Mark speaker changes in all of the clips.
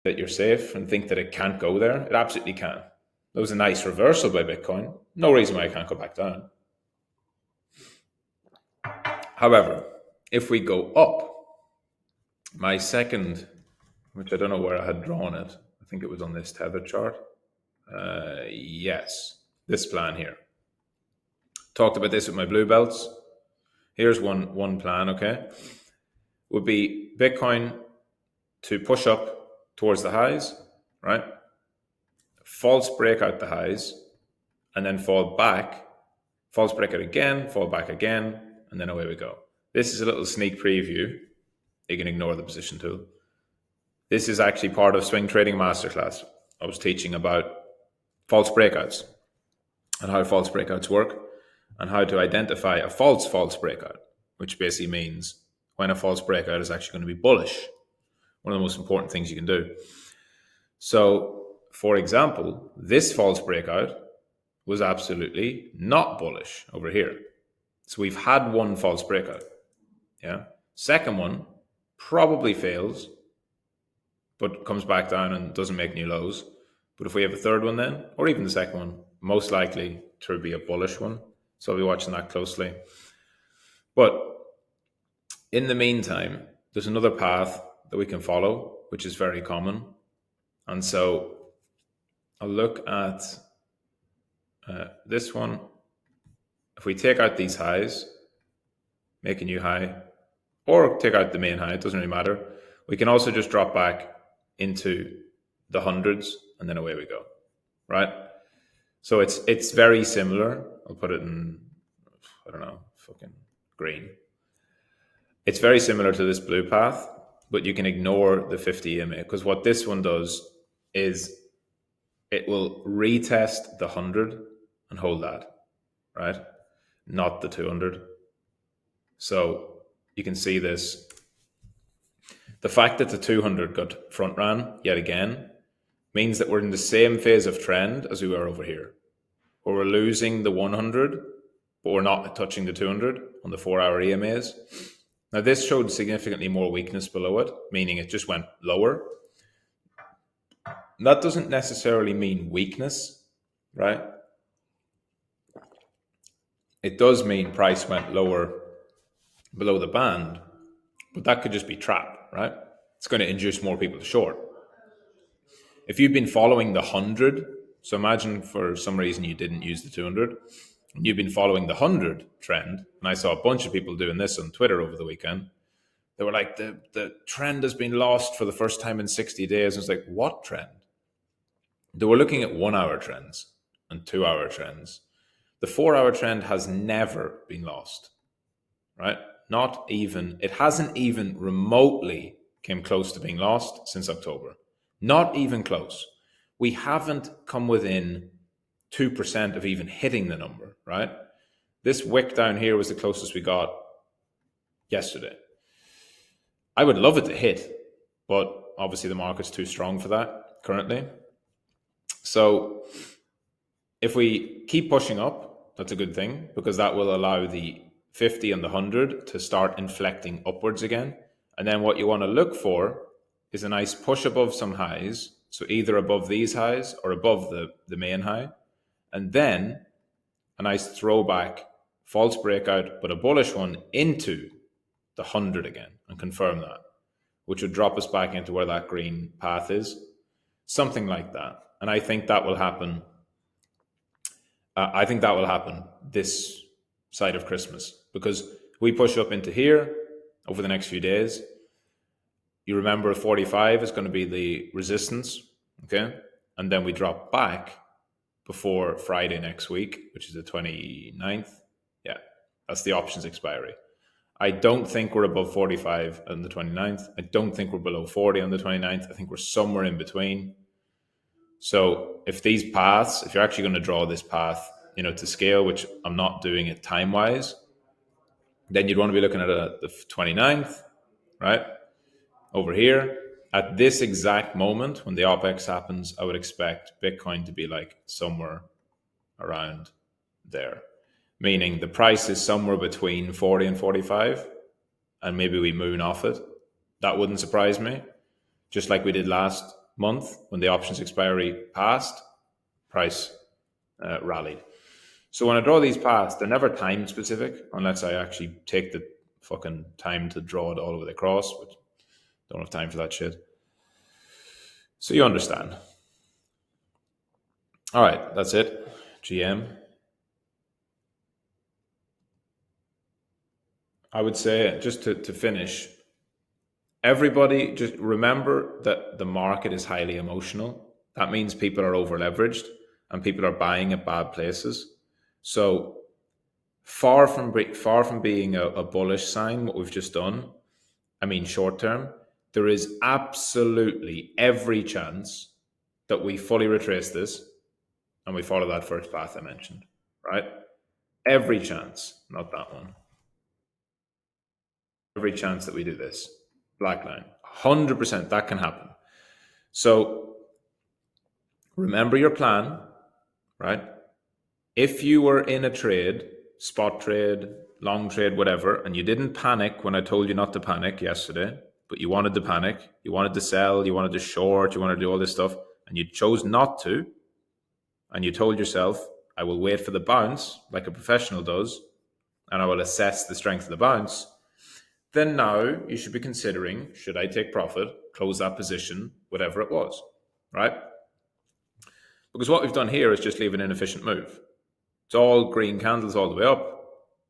Speaker 1: that you're safe and think that it can't go there. It absolutely can. That was a nice reversal by Bitcoin. No reason why it can't go back down. However, if we go up, my second, which I don't know where I had drawn it, I think it was on this tether chart. Yes, this plan here. Talked about this with my blue belts. Here's one plan, okay? Would be Bitcoin to push up towards the highs, right? False break out the highs, and then fall back, false break out again, fall back again, and then away we go. This is a little sneak preview. You can ignore the position tool. This is actually part of Swing Trading Masterclass. I was teaching about false breakouts and how false breakouts work and how to identify a false breakout, which basically means when a false breakout is actually going to be bullish. One of the most important things you can do. So, for example, this false breakout was absolutely not bullish over here. So we've had one false breakout. Yeah. Second one probably fails, but comes back down and doesn't make new lows. But if we have a third one then, or even the second one, most likely to be a bullish one. So I'll be watching that closely. But in the meantime, there's another path that we can follow, which is very common. And so I'll look at this one. If we take out these highs, make a new high, or take out the main high, it doesn't really matter. We can also just drop back into the hundreds, and then away we go, right? So it's very similar. I'll put it in, I don't know, fucking green. It's very similar to this blue path, but you can ignore the 50 EMA, because what this one does is it will retest the 100 and hold that, right? Not the 200. So you can see this. The fact that the 200 got front ran yet again means that we're in the same phase of trend as we were over here, where we're losing the 100, but we're not touching the 200 on the 4-hour EMAs. Now, this showed significantly more weakness below it, meaning it just went lower. That doesn't necessarily mean weakness, right? It does mean price went lower below the band, but that could just be trap, right? It's going to induce more people to short. If you've been following the 100, so imagine for some reason you didn't use the 200, and you've been following the 100 trend, and I saw a bunch of people doing this on Twitter over the weekend. They were like, the trend has been lost for the first time in 60 days. And it's like, what trend? They were looking at 1-hour trends and 2-hour trends. The 4-hour trend has never been lost, right? Not even, it hasn't even remotely came close to being lost since October. Not even close. We haven't come within 2% of even hitting the number, right? This wick down here was the closest we got yesterday. I would love it to hit, but obviously the market's too strong for that currently. So if we keep pushing up, that's a good thing, because that will allow the 50 and the 100 to start inflecting upwards again. And then what you want to look for is a nice push above some highs, so either above these highs or above the main high, and then a nice throwback, false breakout, but a bullish one into the 100 again and confirm that, which would drop us back into where that green path is, something like that. And I think that will happen. This side of Christmas, because we push up into here over the next few days. You remember 45 is going to be the resistance, okay? And then we drop back before Friday next week, which is the 29th. Yeah, that's the options expiry. I don't think we're above 45 on the 29th. I don't think we're below 40 on the 29th. I think we're somewhere in between. So if these paths, if you're actually going to draw this path, to scale, which I'm not doing it time-wise, then you'd want to be looking at the 29th, right? Over here. At this exact moment, when the OPEX happens, I would expect Bitcoin to be like somewhere around there. Meaning the price is somewhere between 40 and 45, and maybe we moon off it. That wouldn't surprise me. Just like we did last month, when the options expiry passed, price rallied. So when I draw these paths, they're never time specific unless I actually take the fucking time to draw it all the way across, which don't have time for that shit. So you understand. All right, that's it. GM. I would say, just to finish, everybody just remember that the market is highly emotional. That means people are over leveraged and people are buying at bad places. So far from being a bullish sign, what we've just done, I mean short term, there is absolutely every chance that we fully retrace this and we follow that first path I mentioned, right? Every chance, not that one. Every chance that we do this. Black line. 100% that can happen. So remember your plan, right? If you were in a trade, spot trade, long trade, whatever, and you didn't panic when I told you not to panic yesterday, but you wanted to panic, you wanted to sell, you wanted to short, you wanted to do all this stuff, and you chose not to, and you told yourself, I will wait for the bounce like a professional does, and I will assess the strength of the bounce, then now you should be considering, should I take profit, close that position, whatever it was, right? Because what we've done here is just leave an inefficient move. It's all green candles all the way up,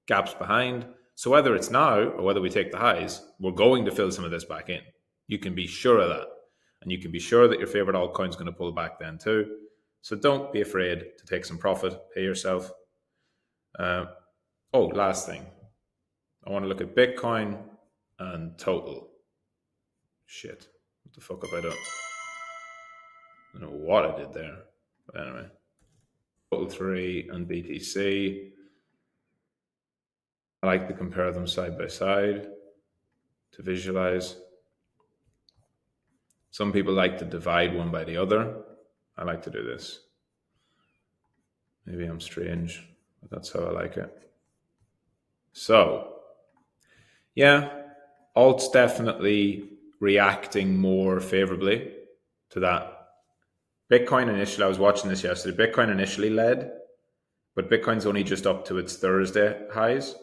Speaker 1: gaps behind. So whether it's now or whether we take the highs, we're going to fill some of this back in. You can be sure of that. And you can be sure that your favorite altcoin is going to pull back then too. So don't be afraid to take some profit, pay yourself. Last thing. I want to look at Bitcoin and total. Shit. What the fuck have I done? I don't know what I did there. But anyway. Total 3 and BTC. I like to compare them side by side to visualize. Some people like to divide one by the other. I like to do this. Maybe I'm strange, but that's how I like it. So, yeah, alt's definitely reacting more favorably to that. Bitcoin initially, I was watching this yesterday, Bitcoin initially led, but Bitcoin's only just up to its Thursday highs.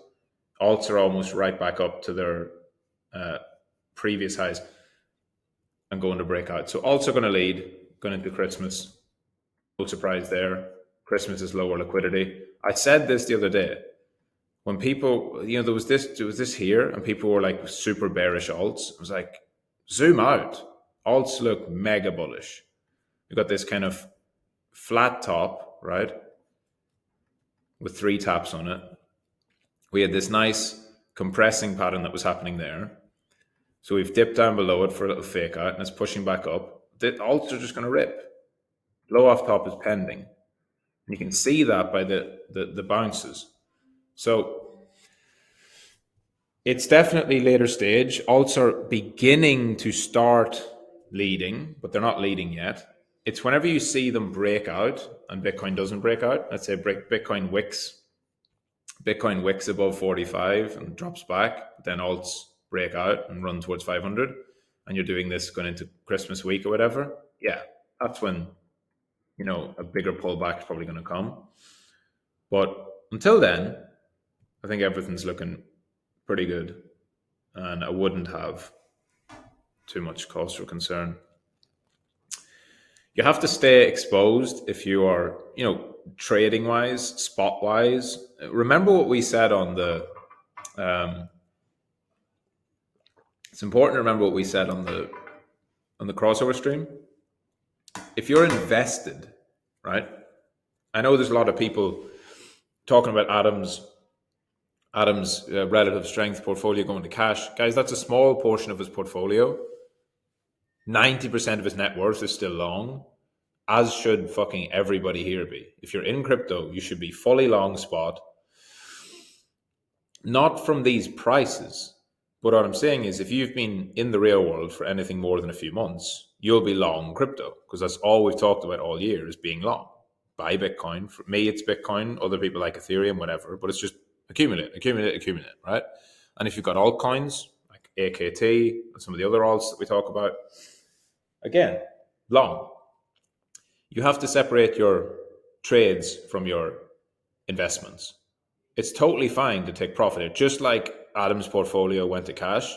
Speaker 1: Alts are almost right back up to their previous highs and going to break out. So alts are going to lead going into Christmas. No surprise there. Christmas is lower liquidity. I said this the other day. When people, there was this here, and people were like super bearish alts. I was like, zoom out. Alts look mega bullish. You've got this kind of flat top, right? With 3 taps on it. We had this nice compressing pattern that was happening there. So we've dipped down below it for a little fake out and it's pushing back up. The alts are just going to rip. Low off top is pending. And you can see that by the bounces. So it's definitely later stage. Alts are beginning to start leading, but they're not leading yet. It's whenever you see them break out and Bitcoin doesn't break out. Let's say Bitcoin wicks above 45 and drops back, then alts break out and run towards 500, and you're doing this going into Christmas week or whatever. Yeah, that's when a bigger pullback is probably going to come. But until then, I think everything's looking pretty good, and I wouldn't have too much cause for concern. You have to stay exposed if you are, trading wise, spot wise. Remember what we said on the. It's important to remember what we said on the crossover stream. If you're invested, right? I know there's a lot of people talking about Adam's relative strength portfolio going to cash. Guys, that's a small portion of his portfolio. 90% of his net worth is still long, as should fucking everybody here be. If you're in crypto, you should be fully long spot. Not from these prices, but what I'm saying is if you've been in the real world for anything more than a few months, you'll be long crypto, because that's all we've talked about all year is being long. Buy Bitcoin. For me, it's Bitcoin. Other people like Ethereum, whatever, but it's just accumulate, right? And if you've got altcoins like AKT and some of the other alts that we talk about, again, long. You have to separate your trades from your investments. It's totally fine to take profit. Just like Adam's portfolio went to cash,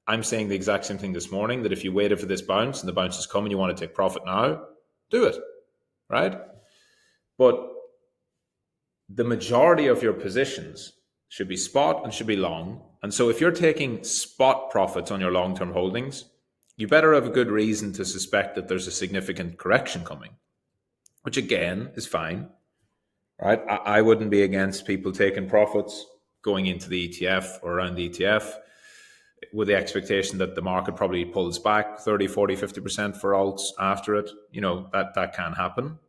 Speaker 1: I'm saying the exact same thing this morning, that if you waited for this bounce and the bounce is coming, you want to take profit now, do it, right? But the majority of your positions should be spot and should be long. And so if you're taking spot profits on your long-term holdings, you better have a good reason to suspect that there's a significant correction coming, which again is fine, right? I wouldn't be against people taking profits going into the ETF or around the ETF with the expectation that the market probably pulls back 30, 40, 50% for alts after it. That can happen.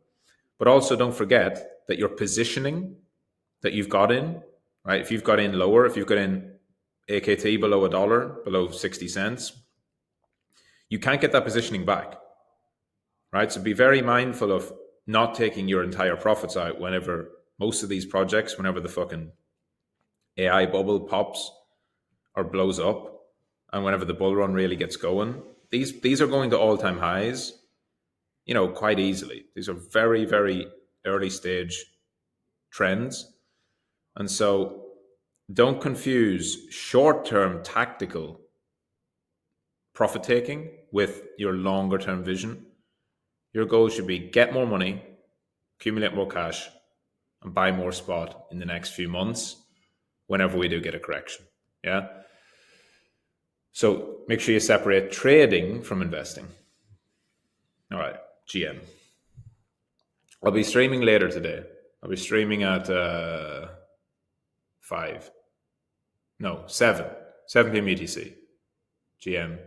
Speaker 1: But also don't forget that your positioning that you've got in, right? If you've got in lower, if you've got in AKT below $1, below 60 cents, you can't get that positioning back, right? So be very mindful of not taking your entire profits out whenever most of these projects, whenever the fucking AI bubble pops or blows up, and whenever the bull run really gets going, these are going to all-time highs, quite easily. These are very, very early stage trends. And so don't confuse short-term tactical profit taking with your longer-term vision. Your goal should be get more money, accumulate more cash, and buy more spot in the next few months whenever we do get a correction. Yeah. So make sure you separate trading from investing. All right, GM. I'll be streaming later today. I'll be streaming at 7 p.m. UTC. GM.